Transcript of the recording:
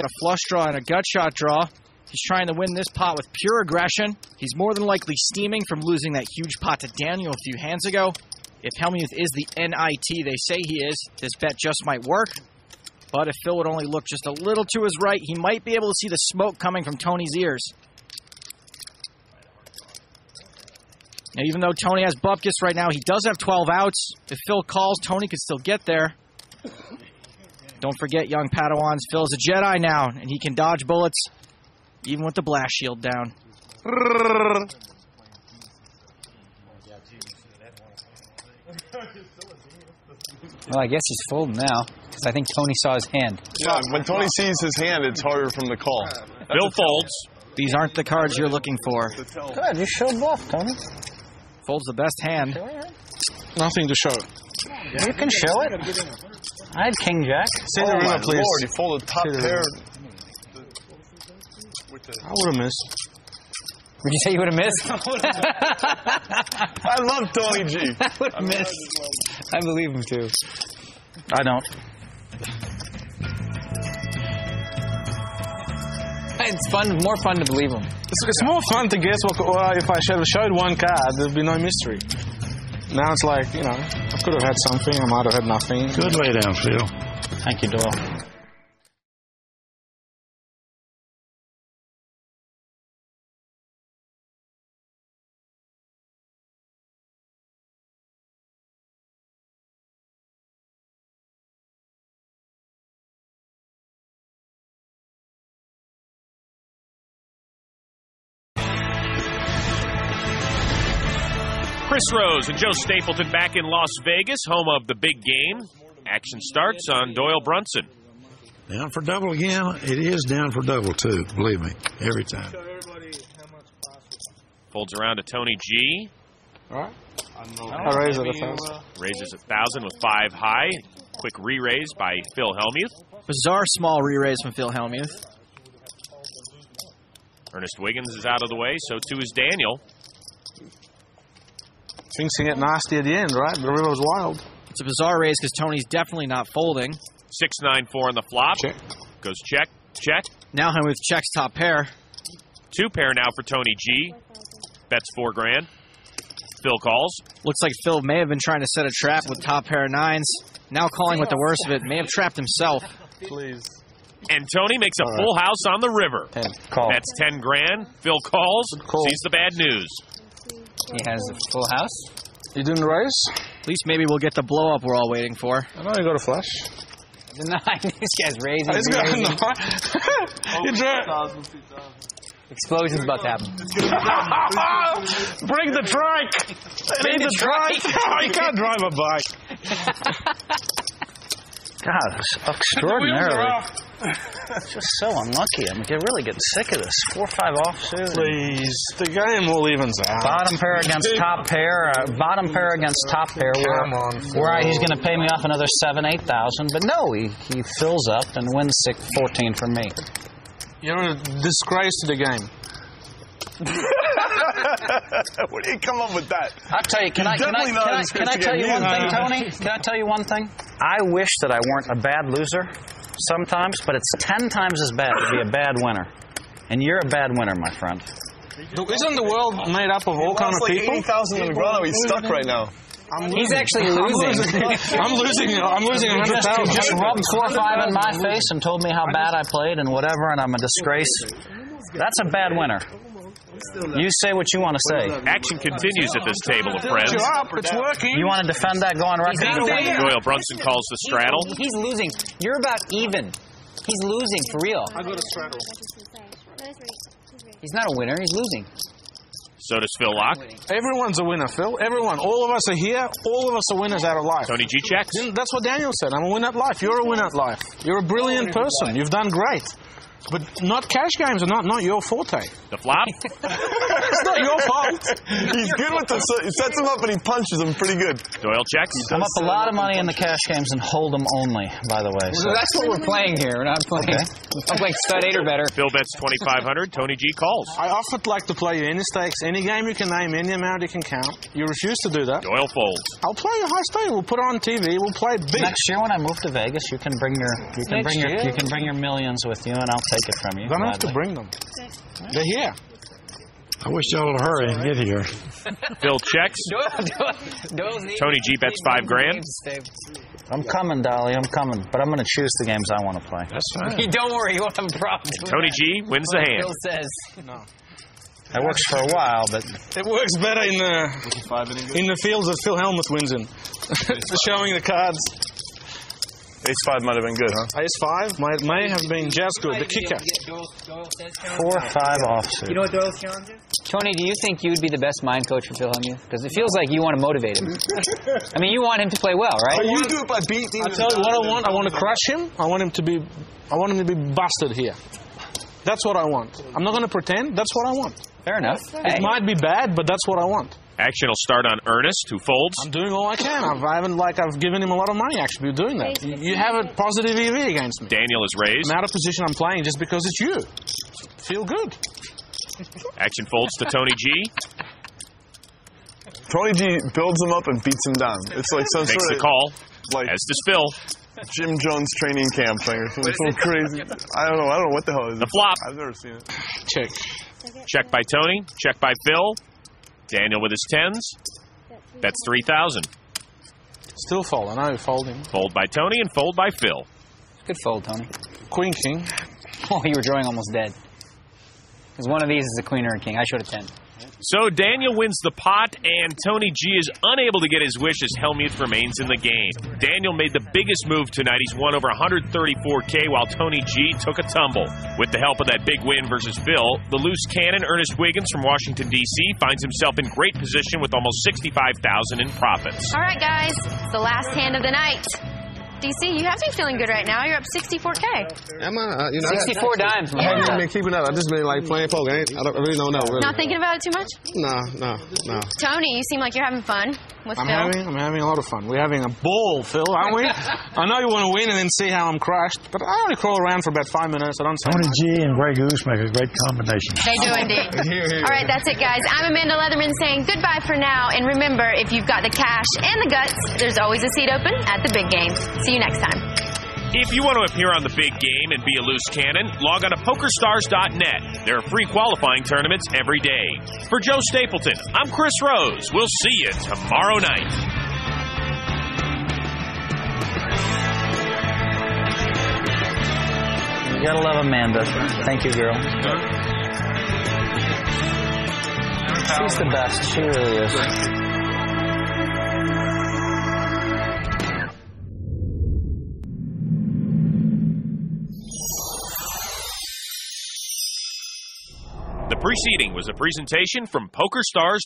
a flush draw and a gut shot draw. He's trying to win this pot with pure aggression. He's more than likely steaming from losing that huge pot to Daniel a few hands ago. If Hellmuth is the NIT they say he is, this bet just might work. But if Phil would only look just a little to his right, he might be able to see the smoke coming from Tony's ears. Now, even though Tony has bupkis right now, he does have 12 outs. If Phil calls, Tony could still get there. Don't forget, young Padawans, Phil's a Jedi now, and he can dodge bullets, even with the blast shield down. Well, I guess he's folding now, because I think Tony saw his hand. Yeah, when Tony sees his hand, it's harder from the call. Phil folds. These aren't the cards you're looking for. Good, you showed bluff, Tony. Fold's the best hand. Nothing to show. You can show it. I had King Jack. Say the river, please. Lord, he folded top pair. I would have missed. Would you say you would have missed? I love Tony G. I would have missed. I believe him, too. I don't. It's fun, more fun to believe him. It's more fun to guess what, if I should have showed one card, there'd be no mystery. Now it's like, you know, I could have had something, I might have had nothing. Good way down, Phil. Thank you, Doyle. Chris Rose and Joe Stapleton back in Las Vegas, home of the big game. Action starts on Doyle Brunson. Down for double again. It is down for double, too. Believe me, every time. Folds around to Tony G. All right. I raise it 1,000. Raises 1,000 with 5 high. Quick re-raise by Phil Hellmuth. Bizarre small re-raise from Phil Hellmuth. Ernest Wiggins is out of the way, so too is Daniel. Things can get nasty at the end, right? The river was wild. It's a bizarre raise because Tony's definitely not folding. 6-9-4 on the flop. Check. Goes check, check. Now Hellmuth checks top pair. 2 pair now for Tony G. Bets $4 grand. Phil calls. Looks like Phil may have been trying to set a trap with top pair of 9s. Now calling with the worst of it. May have trapped himself. Please. And Tony makes a full house on the river. 10. Call. That's 10 grand. Phil calls. Call. Sees the bad news. He has a full house. You didn't raise? At least maybe we'll get the blow up we're all waiting for. I know you got a flush. This guy's raising. He's got You drew. Explosion's about to happen. Bring the trike. I need the trike. You can't drive a bike. God, it's extraordinarily. Just so unlucky. I mean, you're really getting sick of this. 4 or 5 offsuit. Please, the game will evens out. Bottom pair against top pair. Bottom pair against top pair. Where he's going to pay me off another 7,000, 8,000. But no, he fills up and wins 14 from me. You're a disgrace to the game. Where do you come up with that? I'll tell you, can I tell you one thing, Tony? Can I tell you one thing? I wish that I weren't a bad loser sometimes, but it's 10 times as bad to be a bad winner. And you're a bad winner, my friend. Isn't the world made up of all kinds of people? 80,000 in Negreanu. He's stuck right now. He's actually losing. I'm losing 100,000. Just rubbed 4 or 5 in my face and told me how bad I played and whatever, and I'm a disgrace. That's a bad winner. You say what you want to say. Action continues at this table of friends. It's working. You want to defend that? Go on record. Doyle Brunson calls the straddle. He's losing. You're about even. He's losing for real. I got a straddle. He's not a winner. He's losing. So does Phil Laak. Everyone's a winner, Phil. Everyone. All of us are here. All of us are winners out of life. Tony G checks. That's what Daniel said. I'm a winner at life. You're a winner at life. You're a brilliant person. You've done great. But not cash games are not your forte. The flop. It's not your fault. He's good with the... He sets him up and he punches him pretty good. Doyle checks. I'm up a lot of money in the cash games and hold them only, by the way. So. That's what we're playing here. We're not playing. I'm playing stud 8 or better. Phil bets 2,500. Tony G calls. I offered like to play you any stakes, any game you can name, any amount you can count. You refuse to do that. Doyle folds. I'll play a high stake. We'll put it on TV. We'll play it big. Next year when I move to Vegas, you can bring your millions with you, and I'll take it from you. You don't have to bring them. They're here. I wish y'all would hurry and get here. Phil checks. Tony G bets $5,000. I'm coming, Dolly. I'm coming. But I'm going to choose the games I want to play. That's fine. Don't worry, you won't have a problem. Tony G wins the hand. Phil says. No. It works for a while, but It works better in the fields that Phil Hellmuth wins in. Showing the cards. Ace-5 might have been good, huh? Ace-5 may have been just good. The kicker. 4 or 5 offsuit. You know what Doyle's challenge is? Tony, do you think you would be the best mind coach for Phil Hellmuth? Because it feels like you want to motivate him. I mean, you want him to play well, right? You do it by beating. I tell you what I want. I want to crush him. I want him to be busted here. That's what I want. I'm not going to pretend. That's what I want. Fair enough. It might be bad, but that's what I want. Action will start on Ernest, who folds. I'm doing all I can. I've given him a lot of money, actually, doing that. You have a positive EV against me. Daniel is raised. I'm out of position. I'm playing just because it's you. Feel good. Action folds to Tony G. Tony G builds him up and beats him down. It's like some Makes sort the of call. like As does Phil. Jim Jones training camp thing or something crazy. I don't know what the hell it is. The flop. I've never seen it. Check. Check by Tony. Check by Phil. Daniel with his tens. That's 3,000. Still fold. I know you're folding. Fold by Tony and fold by Phil. Good fold, Tony. Queen, king. Oh, you were drawing almost dead. Because one of these is a queen or a king. I showed a 10. So Daniel wins the pot, and Tony G is unable to get his wish as Hellmuth remains in the game. Daniel made the biggest move tonight. He's won over $134K, while Tony G took a tumble. With the help of that big win versus Phil, the loose cannon Ernest Wiggins from Washington, D.C. finds himself in great position with almost $65,000 in profits. All right, guys, it's the last hand of the night. DC, you have to be feeling good right now. You're up 64K. Am I? 64 dimes. I haven't been keeping up. I just been like playing poker. I really don't know. Really. Not thinking about it too much? No. Tony, you seem like you're having fun with I'm Phil. having a lot of fun. We're having a ball, Phil, aren't we? I know you want to win and then see how I'm crushed, but I only crawl around for about 5 minutes. I don't say Tony much. G and Grey Goose make a great combination. They do indeed. All right, that's it, guys. I'm Amanda Leatherman saying goodbye for now. And remember, if you've got the cash and the guts, there's always a seat open at the big game. See you next time. If you want to appear on the big game and be a loose cannon, log on to PokerStars.net. There are free qualifying tournaments every day. For Joe Stapleton, I'm Chris Rose. We'll see you tomorrow night. you gotta love Amanda. Thank you, girl. She's the best. She really is. The preceding was a presentation from PokerStars.